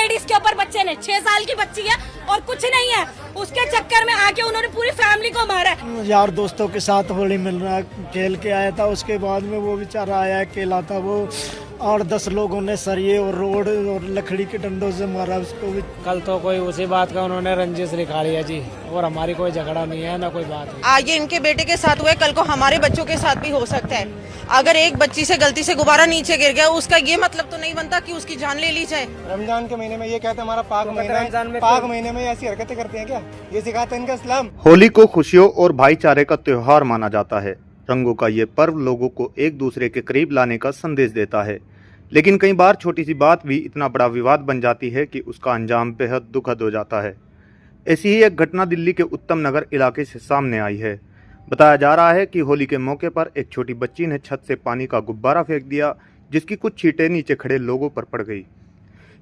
Ladies के ऊपर बच्चे ने 6 साल की बच्ची है और कुछ नहीं है, उसके चक्कर में आके उन्होंने पूरी फैमिली को मारा है। यार दोस्तों के साथ होली मिलना खेल के आया था, उसके बाद में वो बेचारा आया अकेला था, वो 8-10 लोगों ने सरिये और रोड और लकड़ी के डंडों से मारा उसको भी। कल तो कोई उसी बात का उन्होंने रंजिश निकाली है जी, और हमारी कोई झगड़ा नहीं है ना कोई बात है। आगे इनके बेटे के साथ हुआ है, कल को हमारे बच्चों के साथ भी हो सकता है। अगर एक बच्ची से गलती से गुब्बारा नीचे गिर गया, उसका ये मतलब तो नहीं बनता कि उसकी जान ले ली जाए। रमजान के महीने में ये कहते हैं हमारा पाक महीने में ऐसी हरकतें करते हैं क्या? ये सिखाते हैं इनका इस्लाम। होली को खुशियों और भाईचारे का त्योहार माना जाता है। रंगों का ये पर्व लोगों को एक दूसरे के करीब लाने का संदेश देता है, लेकिन कई बार छोटी सी बात भी इतना बड़ा विवाद बन जाती है कि उसका अंजाम बेहद दुखद हो जाता है। ऐसी ही एक घटना दिल्ली के उत्तम नगर इलाके से सामने आई है। बताया जा रहा है कि होली के मौके पर एक छोटी बच्ची ने छत से पानी का गुब्बारा फेंक दिया, जिसकी कुछ छींटें नीचे खड़े लोगों पर पड़ गई।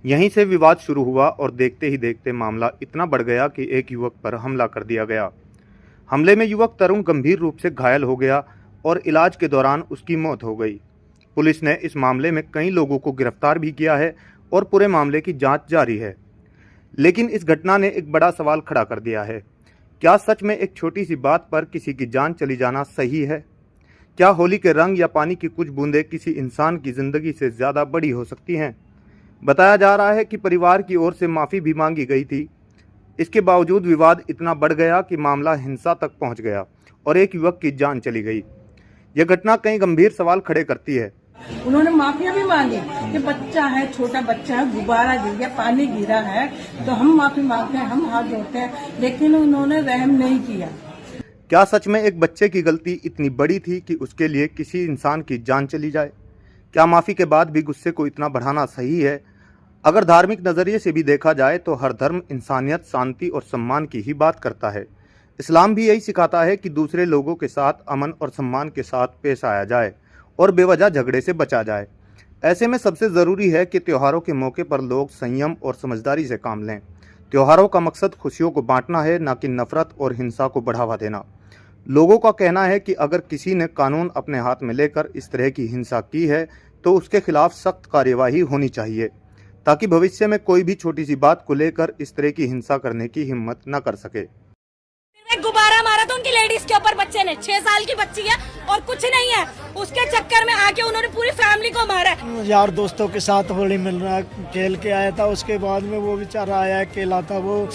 यहीं से विवाद शुरू हुआ और देखते ही देखते मामला इतना बढ़ गया कि एक युवक पर हमला कर दिया गया। हमले में युवक तरुण गंभीर रूप से घायल हो गया और इलाज के दौरान उसकी मौत हो गई। पुलिस ने इस मामले में कई लोगों को गिरफ्तार भी किया है और पूरे मामले की जांच जारी है। लेकिन इस घटना ने एक बड़ा सवाल खड़ा कर दिया है। क्या सच में एक छोटी सी बात पर किसी की जान चली जाना सही है? क्या होली के रंग या पानी की कुछ बूंदें किसी इंसान की ज़िंदगी से ज़्यादा बड़ी हो सकती हैं? बताया जा रहा है कि परिवार की ओर से माफ़ी भी मांगी गई थी। इसके बावजूद विवाद इतना बढ़ गया कि मामला हिंसा तक पहुंच गया और एक युवक की जान चली गई। यह घटना कई गंभीर सवाल खड़े करती है। उन्होंने माफिया भी मांगी कि बच्चा है, छोटा बच्चा है, गुब्बारा गिर गया, पानी गिरा है, तो हम माफी मांगते हैं, हम हाथ जोड़ते हैं, लेकिन उन्होंने रहम नहीं किया। क्या सच में एक बच्चे की गलती इतनी बड़ी थी कि उसके लिए किसी इंसान की जान चली जाए? क्या माफ़ी के बाद भी गुस्से को इतना बढ़ाना सही है? अगर धार्मिक नज़रिए से भी देखा जाए तो हर धर्म इंसानियत, शांति और सम्मान की ही बात करता है। इस्लाम भी यही सिखाता है कि दूसरे लोगों के साथ अमन और सम्मान के साथ पेश आया जाए और बेवजह झगड़े से बचा जाए। ऐसे में सबसे ज़रूरी है कि त्योहारों के मौके पर लोग संयम और समझदारी से काम लें। त्योहारों का मकसद खुशियों को बांटना है, न कि नफरत और हिंसा को बढ़ावा देना। लोगों का कहना है कि अगर किसी ने कानून अपने हाथ में लेकर इस तरह की हिंसा की है तो उसके खिलाफ सख्त कार्यवाही होनी चाहिए, ताकि भविष्य में कोई भी छोटी सी बात को लेकर इस तरह की हिंसा करने की हिम्मत न कर सके। गुब्बारा मारा तो उनकी लेडीज के ऊपर बच्चे ने, 6 साल की बच्ची है और कुछ नहीं है, उसके चक्कर में आके उन्होंने पूरी फैमिली को मारा है। यार दोस्तों के साथ होली मिलना खेल के आया था, उसके बाद में वो बेचारा आया अकेला था, वो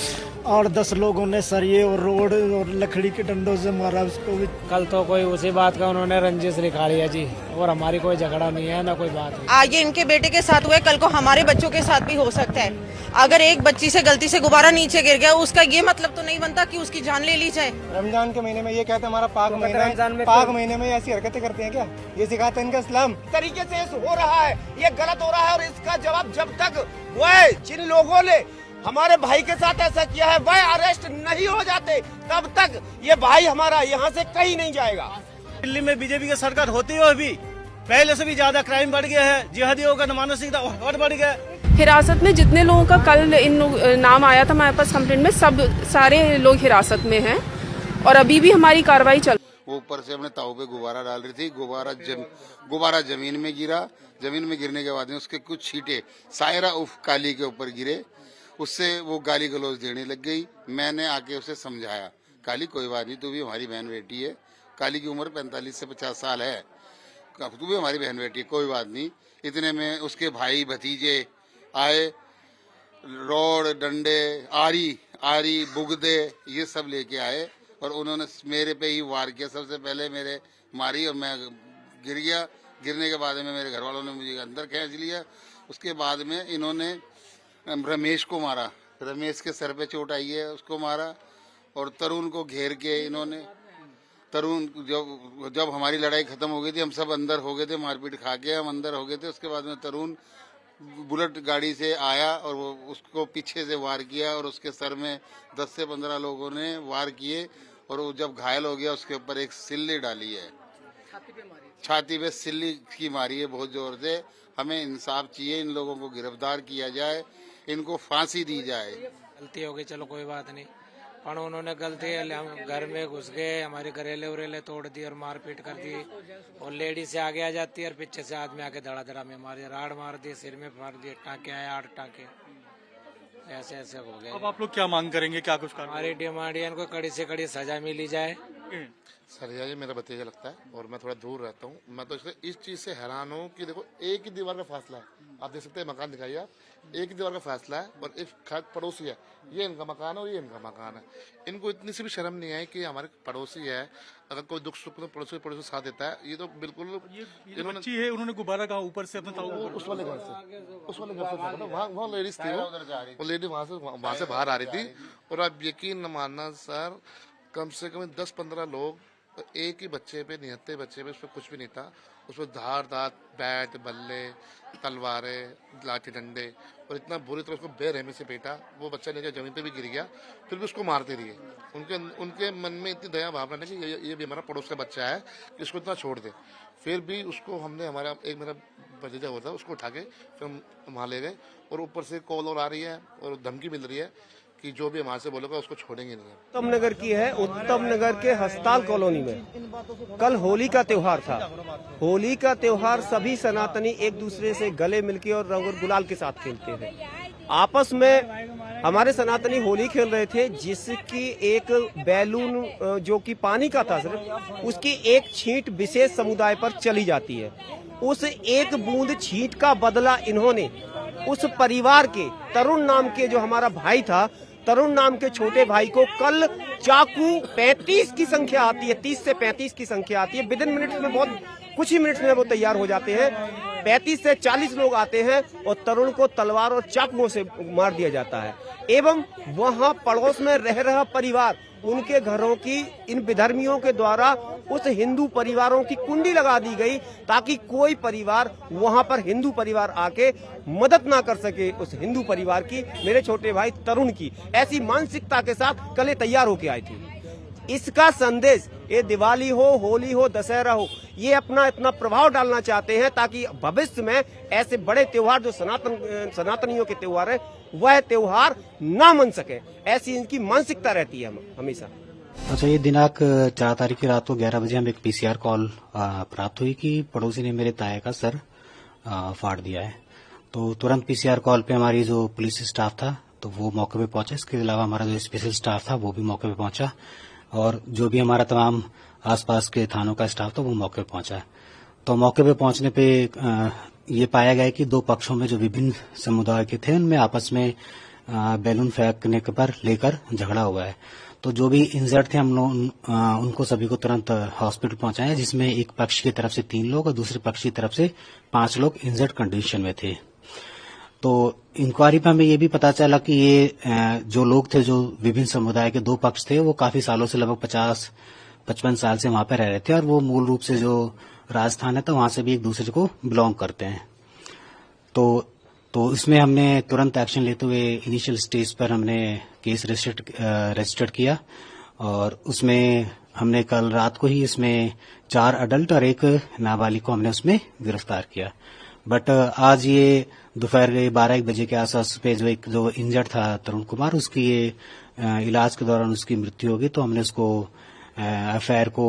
8-10 लोगों ने सरिये और रोड और लकड़ी के डंडों से मारा उसको भी। कल तो कोई उसी बात का उन्होंने रंजिश निकाली है जी, और हमारी कोई झगड़ा नहीं है ना कोई बात है। आगे इनके बेटे के साथ हुआ है, कल को हमारे बच्चों के साथ भी हो सकता है। अगर एक बच्ची से गलती से गुब्बारा नीचे गिर गया, उसका ये मतलब तो नहीं बनता कि उसकी जान ले ली जाए। रमजान के महीने में ये कहते हैं हमारा पाक महीने में ऐसी हरकतें करते हैं क्या? ये सिखाते हैं इनका इस्लाम। तरीके से हो रहा है, ये गलत हो रहा है और इसका जवाब जब तक वह जिन लोगों ने हमारे भाई के साथ ऐसा किया है वह अरेस्ट नहीं हो जाते, तब तक ये भाई हमारा यहाँ से कहीं नहीं जाएगा। दिल्ली में बीजेपी की सरकार होते हुए भी पहले से भी ज्यादा क्राइम बढ़ गया है, जिहादियों का मानसिकता और बढ़ गया। हिरासत में जितने लोगों का कल नाम आया था हमारे पास कंप्लेंट में, सारे लोग हिरासत में हैं और अभी भी हमारी कार्रवाई चल। वो ऊपर से अपने ताऊ पे गुब्बारा डाल रही थी, गुब्बारा जमीन में गिरा। जमीन में गिरने के बाद में उसके कुछ छींटे सायरा उफ काली के ऊपर गिरे, उससे वो गाली गलौज देने लग गई। मैंने आके उसे समझाया, काली कोई बात नहीं, तू भी हमारी बहन बेटी है। काली की उम्र 45 से 50 साल है, तू भी हमारी बहन बेटी है, कोई बात नहीं। इतने में उसके भाई भतीजे आए, रोड, डंडे, आरी, बुगदे ये सब लेके आए और उन्होंने मेरे पे ही वार किया। सबसे पहले मेरे मारी और मैं गिर गया। गिरने के बाद में मेरे घर वालों ने मुझे अंदर खींच लिया। उसके बाद में इन्होंने रमेश को मारा, रमेश के सर पे चोट आई है, उसको मारा। और तरुण को घेर के इन्होंने, तरुण जब हमारी लड़ाई खत्म हो गई थी, हम सब अंदर हो गए थे, मारपीट खा के हम अंदर हो गए थे। उसके बाद में तरुण बुलेट गाड़ी से आया और वो उसको पीछे से वार किया और उसके सर में 10 से 15 लोगों ने वार किए और वो जब घायल हो गया उसके ऊपर एक सिल्ली डाली है, छाती पे सिल्ली की मारी है बहुत जोर से। हमें इंसाफ चाहिए, इन लोगों को गिरफ्तार किया जाए, इनको फांसी दी जाए। गलती हो गई, चलो कोई बात नहीं, पर उन्होंने गलती घर में घुस गए, हमारे घरेले उरेले तोड़ दी और मारपीट कर दी। और लेडी से आगे आ जाती है और पीछे से आदमी आके धड़ा धड़ा में मारे, राड़ मार दिए, सिर में मार दिए, टाँके आए 8 टाँके। ऐसे ऐसे हो गए। अब आप लोग क्या मांग करेंगे, क्या कुछ करना? हमारी डिमांड है इनको कड़ी से कड़ी सजा मिली जाए। सरिया जी मेरा भतीजा लगता है और मैं थोड़ा दूर रहता हूँ। मैं तो इस चीज़ से हैरान हूँ कि देखो एक ही दीवार का फासला है, आप देख सकते हैं, मकान दिखाइए आप, एक ही दीवार का फासला है और एक पड़ोसी है, ये इनका मकान है और ये इनका मकान है। इनको इतनी सी भी शर्म नहीं आई कि हमारे पड़ोसी है, अगर कोई दुख सुख में पड़ोसी साथ देता है। ये तो बिल्कुल इन्होंने है, उन्होंने गुब्बारा कहा ऊपर से अपना उस वाले घर से वहाँ लेडीज थी, वो लेडी वहाँ से बाहर आ रही थी। और आप यकीन न मानना सर, कम से कम 10-15 लोग एक ही बच्चे पे, निहत्ते बच्चे पे, उसमें कुछ भी नहीं था, उसमें धार बैट, बल्ले, तलवारें, लाठी डंडे, और इतना बुरी तरह उसको बेरहमी से पीटा। वो बच्चा नीचे जमीन पे भी गिर गया, फिर भी उसको मारते रहिए। उनके मन में इतनी दया भावना नहीं कि ये भी हमारा पड़ोस का बच्चा है कि इसको इतना छोड़ दे। फिर भी उसको हमने, मेरा भतीजा होता है, उसको उठा के फिर हम वहाँ ले गए। और ऊपर से कॉल और आ रही है और धमकी मिल रही है कि जो भी हमारे से बोलेगा उसको छोड़ेंगे नहीं। उत्तम नगर की है, उत्तम नगर के हस्ताल कॉलोनी में कल होली का त्योहार था। होली का त्योहार सभी सनातनी एक दूसरे से गले मिलके और रंग और गुलाल के साथ खेलते थे। आपस में हमारे सनातनी होली खेल रहे थे, जिसकी एक बैलून जो कि पानी का था सिर्फ, उसकी एक छींट विशेष समुदाय पर चली जाती है। उस एक बूंद छींट का बदला इन्होंने उस परिवार के तरुण नाम के, जो हमारा भाई था, तरुण नाम के छोटे भाई को कल चाकू 35 की संख्या आती है, 30 से 35 की संख्या आती है। विदिन मिनट्स में, बहुत कुछ ही मिनट्स में वो तैयार हो जाते हैं। 35 से 40 लोग आते हैं और तरुण को तलवार और चाकुओं से मार दिया जाता है। एवं वहां पड़ोस में रह रहा परिवार, उनके घरों की इन विधर्मियों के द्वारा उस हिंदू परिवारों की कुंडी लगा दी गई, ताकि कोई परिवार वहां पर, हिंदू परिवार आके मदद ना कर सके उस हिंदू परिवार की, मेरे छोटे भाई तरुण की। ऐसी मानसिकता के साथ कल तैयार होके आए थे। इसका संदेश, ये दिवाली हो, होली हो, दशहरा हो, ये अपना इतना प्रभाव डालना चाहते हैं ताकि भविष्य में ऐसे बड़े त्योहार जो सनातनियों के त्योहार है, वह त्योहार ना मन सके। ऐसी इनकी मानसिकता रहती है हमेशा। अच्छा, ये दिनांक 4 तारीख की रात को 11 बजे हमें एक पीसीआर कॉल प्राप्त हुई कि पड़ोसी ने मेरे ताए का सर फाड़ दिया है। तो तुरंत पीसीआर कॉल पे हमारी जो पुलिस स्टाफ था तो वो मौके पे पहुंचा। इसके अलावा हमारा जो स्पेशल स्टाफ था वो भी मौके पे पहुंचा, और जो भी हमारा तमाम आसपास के थानों का स्टाफ था वो मौके पे पहुंचा। तो मौके पे पहुंचने पे ये पाया गया कि दो पक्षों में जो विभिन्न समुदाय के थे, उनमें आपस में बैलून फेंकने पर लेकर झगड़ा हुआ है। तो जो भी इंजर्ड थे, हम लोग उनको सभी को तुरंत हॉस्पिटल पहुंचाया, जिसमें एक पक्ष की तरफ से 3 लोग और दूसरे पक्ष की तरफ से 5 लोग इंजर्ड कंडीशन में थे। तो इंक्वायरी पे हमें ये भी पता चला कि ये जो लोग थे, जो विभिन्न समुदाय के 2 पक्ष थे, वो काफी सालों से, लगभग 50-55 साल से वहां पर रह रहे थे, और वो मूल रूप से जो राजस्थान है तो वहां से भी एक दूसरे को बिलोंग करते हैं। तो इसमें हमने तुरंत एक्शन लेते हुए इनिशियल स्टेज पर हमने केस रजिस्टर्ड किया, और उसमें हमने कल रात को ही इसमें 4 अडल्ट और 1 नाबालिग को हमने उसमें गिरफ्तार किया। बट आज ये दोपहर 12-1 बजे के आसपास पे जो इंजर्ड था तरुण कुमार, उसकी ये इलाज के दौरान उसकी मृत्यु हो गई। तो हमने उसको एफआईआर को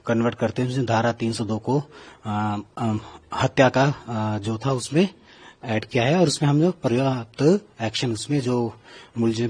कन्वर्ट करते हुए धारा 302 को हत्या का जो था उसमें ऐड किया है, और उसमें हमने पर्याप्त एक्शन, उसमें जो मुलजिम